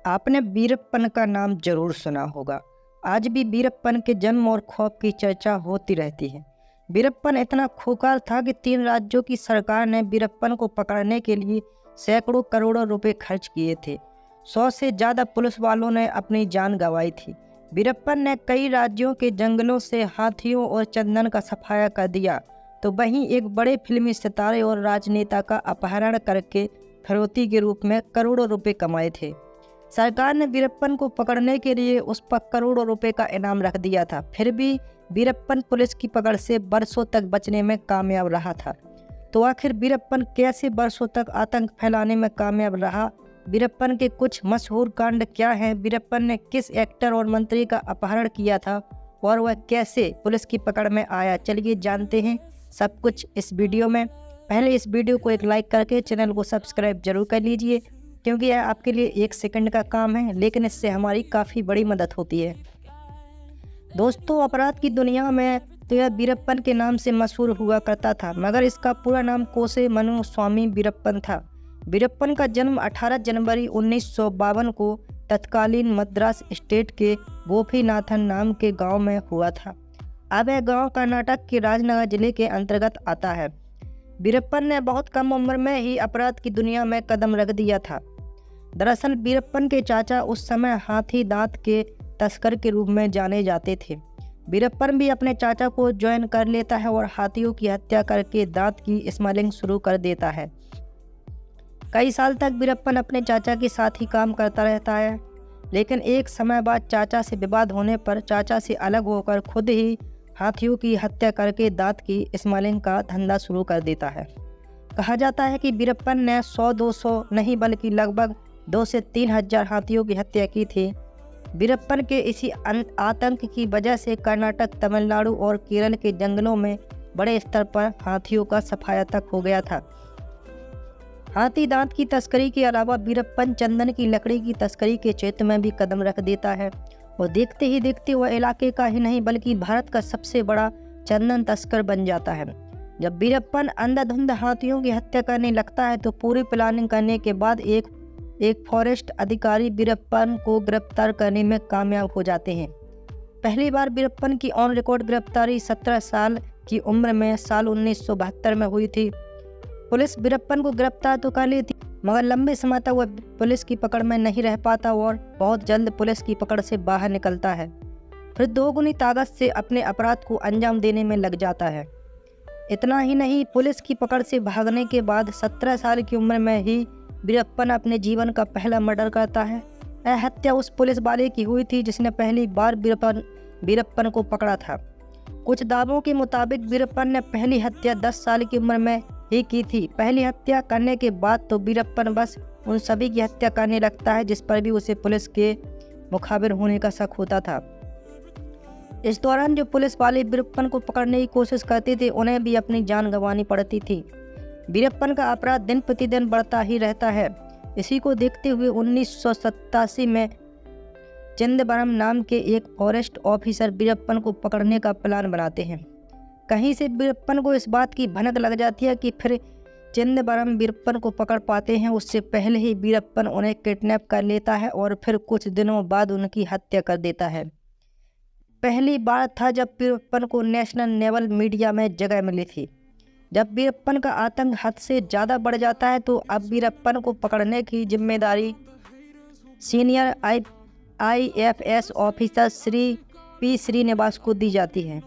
आपने वीरप्पन का नाम जरूर सुना होगा। आज भी वीरप्पन के जन्म और खौफ की चर्चा होती रहती है। वीरप्पन इतना खूंखार था कि 3 राज्यों की सरकार ने वीरप्पन को पकड़ने के लिए सैकड़ों करोड़ों रुपए खर्च किए थे। 100 से ज़्यादा पुलिस वालों ने अपनी जान गंवाई थी। वीरप्पन ने कई राज्यों के जंगलों से हाथियों और चंदन का सफाया कर दिया, तो वहीं एक बड़े फिल्मी सितारे और राजनेता का अपहरण करके फिरौती के रूप में करोड़ों रुपए कमाए थे। सरकार ने वीरप्पन को पकड़ने के लिए उस पर करोड़ों रुपए का इनाम रख दिया था। फिर भी वीरप्पन पुलिस की पकड़ से बरसों तक बचने में कामयाब रहा था। तो आखिर वीरप्पन कैसे बरसों तक आतंक फैलाने में कामयाब रहा? वीरप्पन के कुछ मशहूर कांड क्या हैं? वीरप्पन ने किस एक्टर और मंत्री का अपहरण किया था और वह कैसे पुलिस की पकड़ में आया? चलिए जानते हैं सब कुछ इस वीडियो में। पहले इस वीडियो को एक लाइक करके चैनल को सब्सक्राइब जरूर कर लीजिए, क्योंकि यह आपके लिए 1 सेकंड का काम है, लेकिन इससे हमारी काफ़ी बड़ी मदद होती है। दोस्तों, अपराध की दुनिया में तो यह वीरप्पन के नाम से मशहूर हुआ करता था, मगर इसका पूरा नाम कोसे मनुस्वामी वीरप्पन था। वीरप्पन का जन्म 18 जनवरी 1952 को तत्कालीन मद्रास स्टेट के गोपीनाथन नाम के गांव में हुआ था। अब यह गांव कर्नाटक के राजनगर जिले के अंतर्गत आता है। वीरप्पन ने बहुत कम उम्र में ही अपराध की दुनिया में कदम रख दिया था। दरअसल वीरप्पन के चाचा उस समय हाथी दांत के तस्कर के रूप में जाने जाते थे। वीरप्पन भी अपने चाचा को ज्वाइन कर लेता है और हाथियों की हत्या करके दांत की स्मगलिंग शुरू कर देता है। कई साल तक वीरप्पन अपने चाचा के साथ ही काम करता रहता है, लेकिन एक समय बाद चाचा से विवाद होने पर चाचा से अलग होकर खुद ही हाथियों की हत्या करके दांत की स्मगलिंग का धंधा शुरू कर देता है। कहा जाता है कि वीरप्पन ने 100-200 नहीं बल्कि लगभग 2 से 3 हज़ार हाथियों की हत्या की थी। वीरप्पन के इसी आतंक की वजह से कर्नाटक, तमिलनाडु और केरल के जंगलों में बड़े स्तर पर हाथियों का सफाया तक हो गया था। हाथी दांत की तस्करी के अलावा वीरप्पन चंदन की लकड़ी की तस्करी के क्षेत्र में भी कदम रख देता है और देखते ही देखते वह इलाके का ही नहीं बल्कि भारत का सबसे बड़ा चंदन तस्कर बन जाता है। जब वीरप्पन अंधाधुंध हाथियों की हत्या करने लगता है तो पूरी प्लानिंग करने के बाद एक फॉरेस्ट अधिकारी वीरप्पन को गिरफ्तार करने में कामयाब हो जाते हैं। पहली बार वीरप्पन की ऑन रिकॉर्ड गिरफ्तारी 17 साल की उम्र में साल 1972 में हुई थी। पुलिस वीरप्पन को गिरफ्तार तो कर ली थी, मगर लंबे समय तक वह पुलिस की पकड़ में नहीं रह पाता और बहुत जल्द पुलिस की पकड़ से बाहर निकलता है। फिर दोगुनी ताकत से अपने अपराध को अंजाम देने में लग जाता है। इतना ही नहीं, पुलिस की पकड़ से भागने के बाद 17 साल की उम्र में ही वीरप्पन अपने जीवन का पहला मर्डर करता है। यह हत्या उस पुलिस वाले की हुई थी जिसने पहली बार वीरप्पन को पकड़ा था। कुछ दावों के मुताबिक वीरप्पन ने पहली हत्या 10 साल की उम्र में ही की थी। पहली हत्या करने के बाद तो वीरप्पन बस उन सभी की हत्या करने लगता है जिस पर भी उसे पुलिस के मुखाबिर होने का शक होता था। इस दौरान जो पुलिस वाले वीरप्पन को पकड़ने की कोशिश करते थे, उन्हें भी अपनी जान गंवानी पड़ती थी। वीरप्पन का अपराध दिन प्रतिदिन बढ़ता ही रहता है। इसी को देखते हुए 1987 में चिदंबरम नाम के एक फॉरेस्ट ऑफिसर वीरप्पन को पकड़ने का प्लान बनाते हैं। कहीं से वीरप्पन को इस बात की भनक लग जाती है कि फिर चिदंबरम वीरप्पन को पकड़ पाते हैं। उससे पहले ही वीरप्पन उन्हें किडनैप कर लेता है और फिर कुछ दिनों बाद उनकी हत्या कर देता है। पहली बार था जब वीरप्पन को नेशनल नेवल मीडिया में जगह मिली थी। जब वीरप्पन का आतंक हद से ज़्यादा बढ़ जाता है तो अब वीरप्पन को पकड़ने की जिम्मेदारी senior IFS officer Shri P Srinivas को दी जाती है।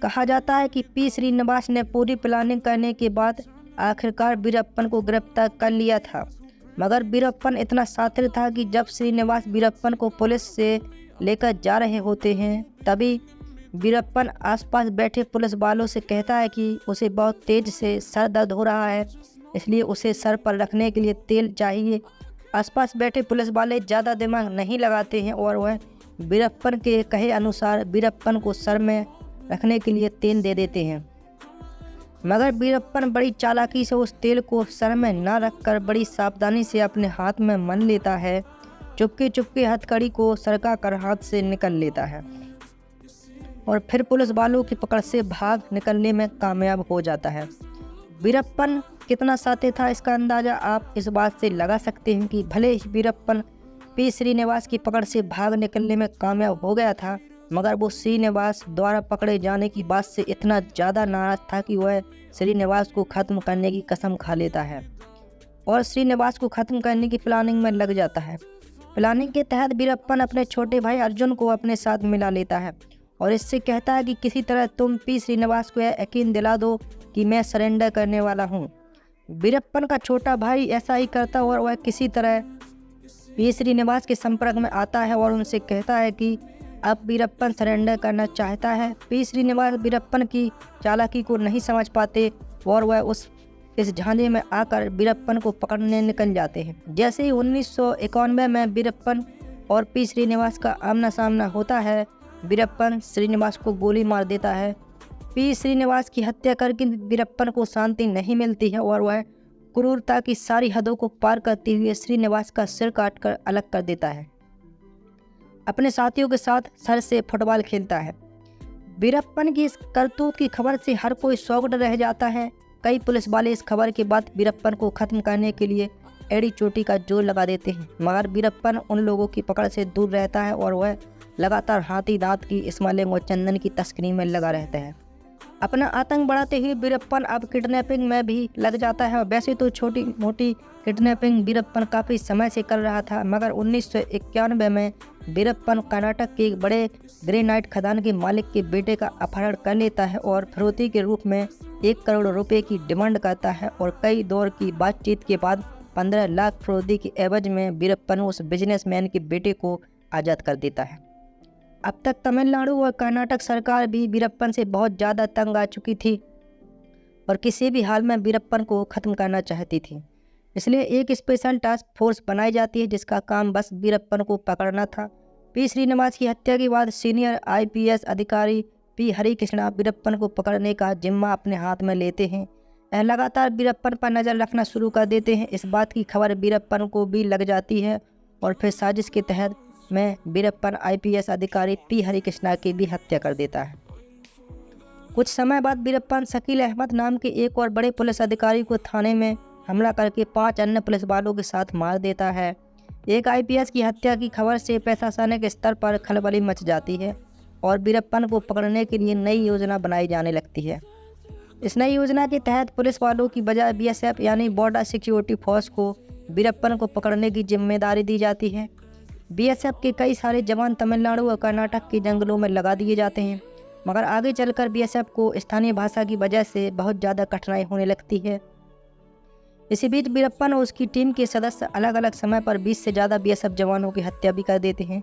कहा जाता है कि P श्रीनिवास ने पूरी प्लानिंग करने के बाद आखिरकार वीरप्पन को गिरफ्तार कर लिया था, मगर वीरप्पन इतना शातिर था कि जब श्रीनिवास वीरप्पन को पुलिस से लेकर जा रहे होते हैं, तभी वीरप्पन आसपास बैठे पुलिस वालों से कहता है कि उसे बहुत तेज से सर दर्द हो रहा है, इसलिए उसे सर पर रखने के लिए तेल चाहिए। आसपास बैठे पुलिस वाले ज़्यादा दिमाग नहीं लगाते हैं और वह वीरप्पन के कहे अनुसार वीरप्पन को सर में रखने के लिए तेल दे देते हैं, मगर वीरप्पन बड़ी चालाकी से उस तेल को सर में न रखकर बड़ी सावधानी से अपने हाथ में मन लेता है। चुपके चुपके हथकड़ी को सरका कर हाथ से निकल लेता है और फिर पुलिस वालों की पकड़ से भाग निकलने में कामयाब हो जाता है। वीरप्पन कितना शातिर था, इसका अंदाज़ा आप इस बात से लगा सकते हैं कि भले ही वीरप्पन पी श्रीनिवास की पकड़ से भाग निकलने में कामयाब हो गया था, मगर वो श्रीनिवास द्वारा पकड़े जाने की बात से इतना ज़्यादा नाराज था कि वह श्रीनिवास को ख़त्म करने की कसम खा लेता है और श्रीनिवास को ख़त्म करने की प्लानिंग में लग जाता है। प्लानिंग के तहत वीरप्पन अपने छोटे भाई अर्जुन को अपने साथ मिला लेता है और इससे कहता है कि किसी तरह तुम पी श्रीनिवास को यह यकीन दिला दो कि मैं सरेंडर करने वाला हूँ। वीरप्पन का छोटा भाई ऐसा ही करता और वह किसी तरह पी श्रीनिवास के संपर्क में आता है और उनसे कहता है कि अब वीरप्पन सरेंडर करना चाहता है। पी श्रीनिवास वीरप्पन की चालाकी को नहीं समझ पाते और वह इस झांसे में आकर वीरप्पन को पकड़ने निकल जाते हैं। जैसे ही 1991 में वीरप्पन और पी श्रीनिवास का आमना सामना होता है, वीरप्पन श्रीनिवास को गोली मार देता है। पी श्रीनिवास की हत्या करके वीरप्पन को शांति नहीं मिलती है और वह क्रूरता की सारी हदों को पार करते हुए श्रीनिवास का सिर काटकर अलग कर देता है। अपने साथियों के साथ सर से फुटबॉल खेलता है। वीरप्पन की इस करतूत की खबर से हर कोई शॉक्ड रह जाता है। कई पुलिस वाले इस खबर के बाद वीरप्पन को ख़त्म करने के लिए एड़ी चोटी का जोर लगा देते हैं, मगर वीरप्पन उन लोगों की पकड़ से दूर रहता है और वह लगातार हाथी दांत की स्मगलिंग और चंदन की तस्करी में लगा रहता है। अपना आतंक बढ़ाते हुए वीरप्पन अब किडनैपिंग में भी लग जाता है। वैसे तो छोटी मोटी किडनैपिंग वीरप्पन काफ़ी समय से कर रहा था, मगर 1991 में वीरप्पन कर्नाटक के एक बड़े ग्रेनाइट खदान के मालिक के बेटे का अपहरण कर लेता है और फिरौती के रूप में 1 करोड़ रुपए की डिमांड करता है और कई दौर की बातचीत के बाद 15 लाख फिरौती के एवज में वीरप्पन उस बिजनेसमैन के बेटे को आज़ाद कर देता है। अब तक तमिलनाडु और कर्नाटक सरकार भी वीरप्पन से बहुत ज़्यादा तंग आ चुकी थी और किसी भी हाल में वीरप्पन को ख़त्म करना चाहती थी। इसलिए एक स्पेशल टास्क फोर्स बनाई जाती है जिसका काम बस वीरप्पन को पकड़ना था। पी श्रीनिवास की हत्या के बाद सीनियर IPS अधिकारी पी हरिकृष्णा वीरप्पन को पकड़ने का जिम्मा अपने हाथ में लेते हैं। वह लगातार वीरप्पन पर नज़र रखना शुरू कर देते हैं। इस बात की खबर वीरप्पन को भी लग जाती है और फिर साजिश के तहत में वीरप्पन IPS अधिकारी पी हरिकृष्णा की भी हत्या कर देता है। कुछ समय बाद वीरप्पन शकील अहमद नाम के एक और बड़े पुलिस अधिकारी को थाने में हमला करके 5 अन्य पुलिस वालों के साथ मार देता है। एक IPS की हत्या की खबर से प्रशासनिक स्तर पर खलबली मच जाती है और वीरप्पन को पकड़ने के लिए नई योजना बनाई जाने लगती है। इस नई योजना के तहत पुलिस वालों की बजाय BSF यानी बॉर्डर सिक्योरिटी फोर्स को वीरप्पन को पकड़ने की जिम्मेदारी दी जाती है। BSF के कई सारे जवान तमिलनाडु और कर्नाटक के जंगलों में लगा दिए जाते हैं, मगर आगे चलकर BSF को स्थानीय भाषा की वजह से बहुत ज़्यादा कठिनाई होने लगती है। इसी बीच वीरप्पन और उसकी टीम के सदस्य अलग अलग समय पर 20 से ज़्यादा BSF जवानों की हत्या भी कर देते हैं।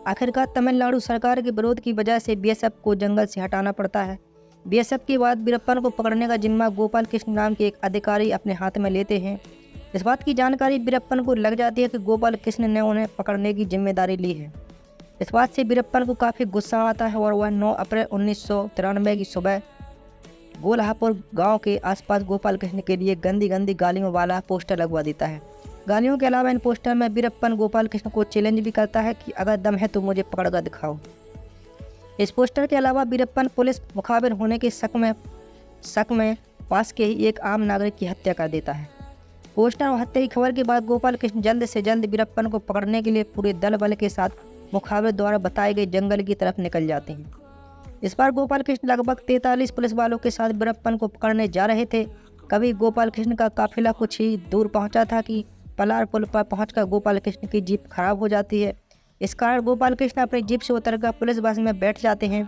आखिरकार तमिलनाडु सरकार के विरोध की वजह से BSF को जंगल से हटाना पड़ता है। BSF के बाद वीरप्पन को पकड़ने का जिम्मा गोपाल कृष्ण नाम के एक अधिकारी अपने हाथ में लेते हैं। इस बात की जानकारी वीरप्पन को लग जाती है कि गोपाल कृष्ण ने उन्हें पकड़ने की जिम्मेदारी ली है। इस बात से वीरप्पन को काफ़ी गुस्सा आता है और वह 9 अप्रैल 1993 की सुबह गोल्हापुर गांव के आसपास गोपाल कृष्ण के लिए गंदी गंदी गालियों वाला पोस्टर लगवा देता है। गालियों के अलावा इन पोस्टर में वीरप्पन गोपाल कृष्ण को चैलेंज भी करता है कि अगर दम है तो मुझे पकड़ कर दिखाओ। इस पोस्टर के अलावा वीरप्पन पुलिस मुखाबिर होने के शक में पास के ही एक आम नागरिक की हत्या कर देता है। पोस्टर और हत्या की खबर के बाद गोपाल कृष्ण जल्द से जल्द वीरप्पन को पकड़ने के लिए पूरे दल बल के साथ मुखाबिर द्वारा बताए गए जंगल की तरफ निकल जाते हैं। इस बार गोपाल कृष्ण लगभग 43 पुलिस वालों के साथ वीरप्पन को पकड़ने जा रहे थे। कभी गोपाल कृष्ण का काफिला कुछ ही दूर पहुंचा था कि पलार पुल पर पहुंचकर गोपाल कृष्ण की जीप खराब हो जाती है। इस कारण गोपाल कृष्ण अपनी जीप से उतरकर पुलिस बस में बैठ जाते हैं।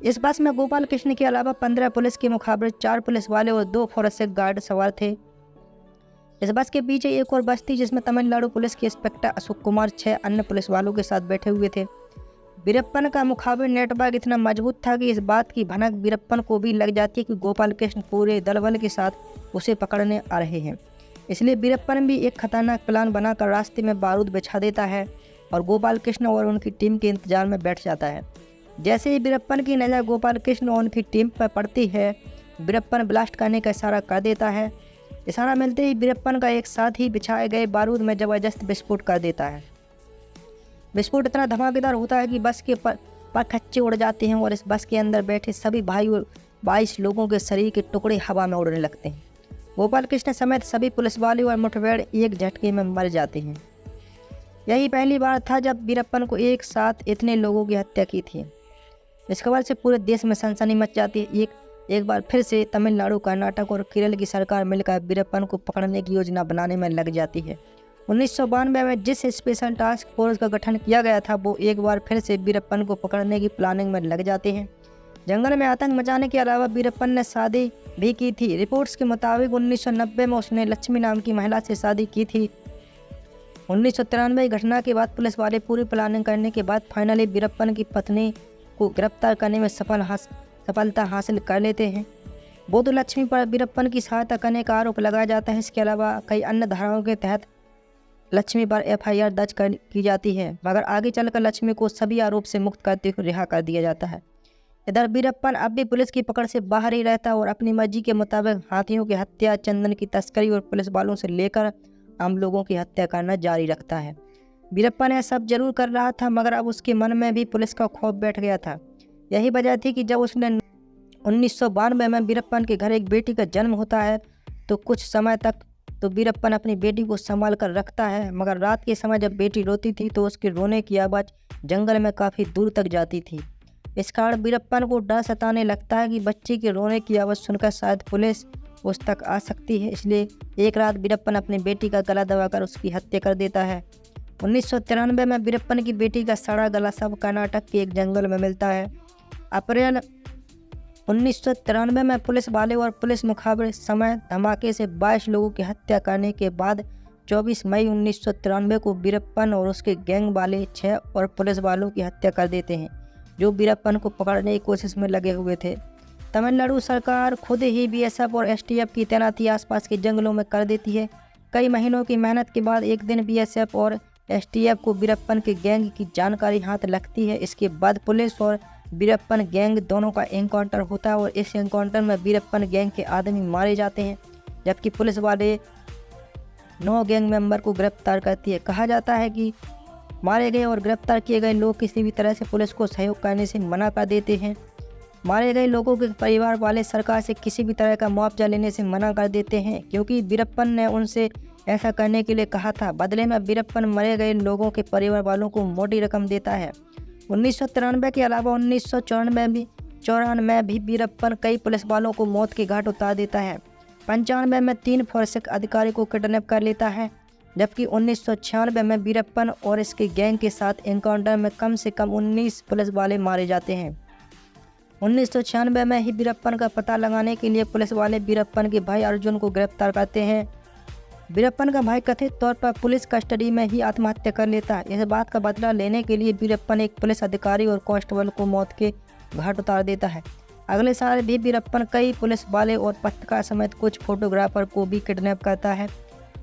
इस बस में गोपाल कृष्ण के अलावा 15 पुलिस के मुखाबिर 4 पुलिस वाले और 2 फॉरेस्ट गार्ड सवार थे। इस बस के पीछे एक और बस थी जिसमें तमिलनाडु पुलिस के इंस्पेक्टर अशोक कुमार 6 अन्य पुलिस वालों के साथ बैठे हुए थे। वीरप्पन का मुखाबिर नेटवर्क इतना मजबूत था कि इस बात की भनक वीरप्पन को भी लग जाती है कि गोपाल कृष्ण पूरे दल बल के साथ उसे पकड़ने आ रहे हैं। इसलिए वीरप्पन भी एक खतरनाक प्लान बनाकर रास्ते में बारूद बिछा देता है और गोपाल कृष्ण और उनकी टीम के इंतजार में बैठ जाता है। जैसे ही वीरप्पन की नज़र गोपाल कृष्ण और उनकी टीम पर पड़ती है, वीरप्पन ब्लास्ट करने का इशारा कर देता है। इशारा मिलते ही वीरप्पन का एक साथ ही बिछाए गए बारूद में ज़बरदस्त विस्फोट कर देता है। विस्फोट इतना धमाकेदार होता है कि बस के पर खच्चे उड़ जाते हैं और इस बस के अंदर बैठे सभी 22 लोगों के शरीर के टुकड़े हवा में उड़ने लगते हैं। गोपाल कृष्ण समेत सभी पुलिस वाले और मुठभेड़ एक झटके में मर जाते हैं। यही पहली बार था जब वीरप्पन को एक साथ इतने लोगों की हत्या की थी। इस खबर से पूरे देश में सनसनी मच जाती है। एक बार फिर से तमिलनाडु, कर्नाटक और केरल की सरकार मिलकर वीरप्पन को पकड़ने की योजना बनाने में लग जाती है। 1992 में जिस स्पेशल टास्क फोर्स का गठन किया गया था, वो एक बार फिर से वीरप्पन को पकड़ने की प्लानिंग में लग जाते हैं। जंगल में आतंक मचाने के अलावा वीरप्पन ने शादी भी की थी। रिपोर्ट्स के मुताबिक 1990 में उसने लक्ष्मी नाम की महिला से शादी की थी। 1993 घटना के बाद पुलिस वाले पूरी प्लानिंग करने के बाद फाइनली वीरप्पन की पत्नी को गिरफ्तार करने में सफलता हासिल कर लेते हैं। बौद्ध लक्ष्मी पर वीरप्पन की सहायता करने का आरोप लगाया जाता है। इसके अलावा कई अन्य धाराओं के तहत लक्ष्मी पर FIR दर्ज की जाती है, मगर आगे चलकर लक्ष्मी को सभी आरोप से मुक्त करते हुए रिहा कर दिया जाता है। इधर वीरप्पन अब भी पुलिस की पकड़ से बाहर ही रहता है और अपनी मर्जी के मुताबिक हाथियों की हत्या, चंदन की तस्करी और पुलिस वालों से लेकर आम लोगों की हत्या करना जारी रखता है। वीरप्पन यह सब जरूर कर रहा था, मगर अब उसके मन में भी पुलिस का खौफ बैठ गया था। यही वजह थी कि जब उसने 1992 में वीरप्पन के घर एक बेटी का जन्म होता है, तो कुछ समय तक तो वीरप्पन अपनी बेटी को संभाल कर रखता है, मगर रात के समय जब बेटी रोती थी तो उसके रोने की आवाज़ जंगल में काफ़ी दूर तक जाती थी। इस कारण वीरप्पन को डर सताने लगता है कि बच्ची के रोने की आवाज़ सुनकर शायद पुलिस उस तक आ सकती है। इसलिए एक रात वीरप्पन अपनी बेटी का गला दबाकर उसकी हत्या कर देता है। 1993 में वीरप्पन की बेटी का सड़ा गला सब कर्नाटक के एक जंगल में मिलता है। अप्रैल 1993 में पुलिस वाले और पुलिस मुखाबिर समय धमाके से 22 लोगों की हत्या करने के बाद 24 मई 1993 को वीरप्पन और उसके गैंग वाले 6 और पुलिस वालों की हत्या कर देते हैं, जो वीरप्पन को पकड़ने की कोशिश में लगे हुए थे। तमिलनाडु सरकार खुद ही BSF और STF की तैनाती आसपास के जंगलों में कर देती है। कई महीनों की मेहनत के बाद एक दिन BSF और STF को वीरप्पन के गैंग की जानकारी हाथ लगती है। इसके बाद पुलिस और वीरप्पन गैंग दोनों का एनकाउंटर होता है और इस एनकाउंटर में वीरप्पन गैंग के आदमी मारे जाते हैं, जबकि पुलिस वाले 9 गैंग मेंबर को गिरफ्तार करती है। कहा जाता है कि मारे गए और गिरफ्तार किए गए लोग किसी भी तरह से पुलिस को सहयोग करने से मना कर देते हैं। मारे गए लोगों के परिवार वाले सरकार से किसी भी तरह का मुआवजा लेने से मना कर देते हैं, क्योंकि वीरप्पन ने उनसे ऐसा करने के लिए कहा था। बदले में वीरप्पन मरे गए लोगों के परिवार वालों को मोटी रकम देता है। 1993 के अलावा 1994 में भी वीरप्पन कई पुलिस वालों को मौत के घाट उतार देता है। 95 में 3 फोरेंसिक अधिकारी को किडनैप कर लेता है, जबकि 1996 में वीरप्पन और इसके गैंग के साथ एनकाउंटर में कम से कम 19 पुलिस वाले मारे जाते हैं। 1996 में ही वीरप्पन का पता लगाने के लिए पुलिस वाले वीरप्पन के भाई अर्जुन को गिरफ्तार करते हैं। वीरप्पन का भाई कथित तौर पर पुलिस कस्टडी में ही आत्महत्या कर लेता है। इस बात का बदला लेने के लिए वीरप्पन एक पुलिस अधिकारी और कांस्टेबल को मौत के घाट उतार देता है। अगले साल भी वीरप्पन कई पुलिस वाले और पत्रकार समेत कुछ फोटोग्राफर को भी किडनैप करता है।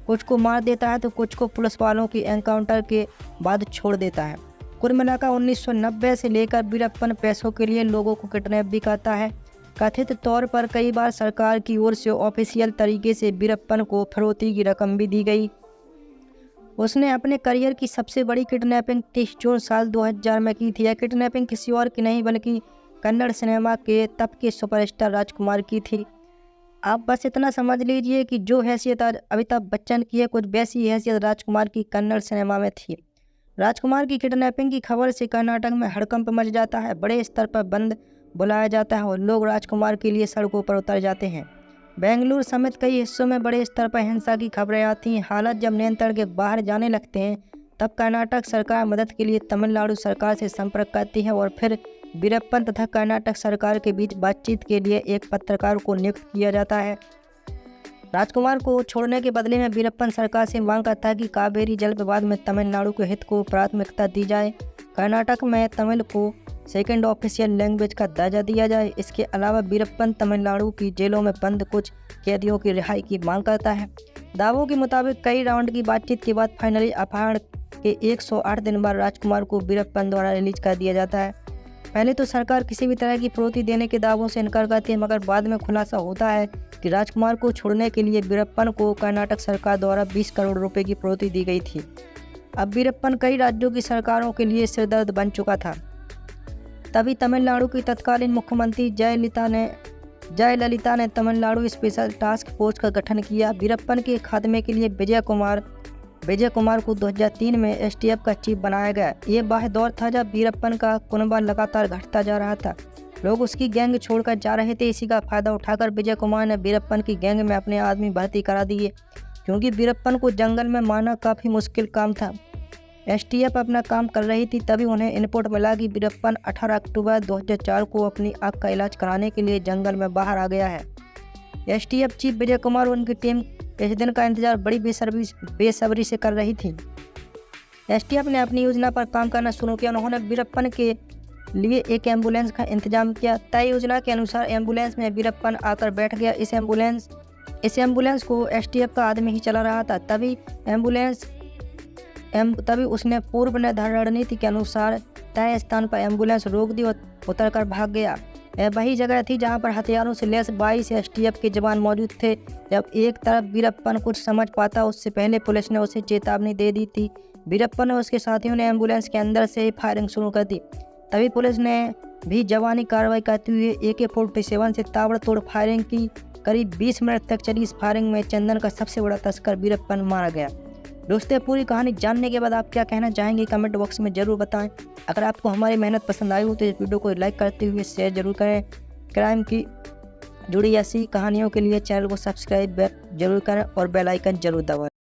कुछ को मार देता है तो कुछ को पुलिस वालों की एनकाउंटर के बाद छोड़ देता है। कुल मिलाकर 1990 से लेकर वीरप्पन पैसों के लिए लोगों को किडनैप भी करता है। कथित तौर पर कई बार सरकार की ओर से ऑफिशियल तरीके से वीरप्पन को फिरौती की रकम भी दी गई। उसने अपने करियर की सबसे बड़ी किडनैपिंग 30 जून साल 2000 में की थी। यह किडनैपिंग किसी और की नहीं बल्कि कन्नड़ सिनेमा के तब के सुपरस्टार राजकुमार की थी। आप बस इतना समझ लीजिए कि जो हैसियत आज अमिताभ बच्चन की है, कुछ वैसी हैसियत राजकुमार की कन्नड़ सिनेमा में थी। राजकुमार की किडनैपिंग की खबर से कर्नाटक में हड़कंप मच जाता है। बड़े स्तर पर बंद बुलाया जाता है और लोग राजकुमार के लिए सड़कों पर उतर जाते हैं। बेंगलुरु समेत कई हिस्सों में बड़े स्तर पर हिंसा की खबरें आती हैं। हालात जब नियंत्रण के बाहर जाने लगते हैं, तब कर्नाटक सरकार मदद के लिए तमिलनाडु सरकार से संपर्क करती है और फिर वीरप्पन तथा कर्नाटक सरकार के बीच बातचीत के लिए एक पत्रकार को नियुक्त किया जाता है। राजकुमार को छोड़ने के बदले में वीरप्पन सरकार से मांग करता है कि कावेरी जल विवाद में तमिलनाडु के हित को प्राथमिकता दी जाए। कर्नाटक में तमिल को सेकेंड ऑफिशियल लैंग्वेज का दर्जा दिया जाए। इसके अलावा वीरप्पन तमिलनाडु की जेलों में बंद कुछ कैदियों की रिहाई की मांग करता है। दावों के मुताबिक कई राउंड की बातचीत के बाद फाइनली अपहरण के 108 दिन बाद राजकुमार को वीरप्पन द्वारा रिलीज कर दिया जाता है। पहले तो सरकार किसी भी तरह की फिरौती देने के दावों से इनकार करती है, मगर बाद में खुलासा होता है कि राजकुमार को छोड़ने के लिए वीरप्पन को कर्नाटक सरकार द्वारा 20 करोड़ रुपए की फिरौती दी गई थी। अब वीरप्पन कई राज्यों की सरकारों के लिए सिरदर्द बन चुका था। तभी तमिलनाडु की तत्कालीन मुख्यमंत्री जयललिता ने तमिलनाडु स्पेशल टास्क फोर्स का गठन किया। वीरप्पन के खात्मे के लिए विजय कुमार विजय कुमार को 2003 में एसटीएफ का चीफ बनाया गया। ये वह दौर था जब वीरप्पन का कुनबा लगातार घटता जा रहा था। लोग उसकी गैंग छोड़कर जा रहे थे। इसी का फायदा उठाकर विजय कुमार ने वीरप्पन की गैंग में अपने आदमी भर्ती करा दिए, क्योंकि वीरप्पन को जंगल में मारना काफ़ी मुश्किल काम था। एसटीएफ अपना काम कर रही थी, तभी उन्हें इनपुट मिला कि वीरप्पन 18 अक्टूबर 2004 को अपनी आँख का इलाज कराने के लिए जंगल में बाहर आ गया है। एसटीएफ चीफ विजय कुमार और उनकी टीम इस दिन का इंतजार बड़ी बेसब्री से कर रही थी। एसटीएफ ने अपनी योजना पर काम करना शुरू किया। उन्होंने वीरप्पन के लिए एक एम्बुलेंस का इंतजाम किया। तय योजना के अनुसार एम्बुलेंस में वीरप्पन आकर बैठ गया। इस एम्बुलेंस को एसटीएफ का आदमी ही चला रहा था। तभी उसने पूर्व निर्धारित रणनीति के अनुसार तय स्थान पर एम्बुलेंस रोक दी और उतरकर भाग गया। यह वही जगह थी जहां पर हथियारों से लैस 22 एसटीएफ के जवान मौजूद थे। जब एक तरफ वीरप्पन कुछ समझ पाता, उससे पहले पुलिस ने उसे चेतावनी दे दी थी। वीरप्पन और उसके साथियों ने एम्बुलेंस के अंदर से ही फायरिंग शुरू कर दी। तभी पुलिस ने भी जवानी कार्रवाई करते हुए AK-47 से ताबड़तोड़ फायरिंग की। करीब 20 मिनट तक चली इस फायरिंग में चंदन का सबसे बड़ा तस्कर वीरप्पन मारा गया। दोस्तों, पूरी कहानी जानने के बाद आप क्या कहना चाहेंगे कमेंट बॉक्स में ज़रूर बताएं। अगर आपको हमारी मेहनत पसंद आई हो तो इस वीडियो को लाइक करते हुए शेयर जरूर करें। क्राइम की जुड़ी ऐसी कहानियों के लिए चैनल को सब्सक्राइब जरूर करें और बेल आइकन जरूर दबाएं।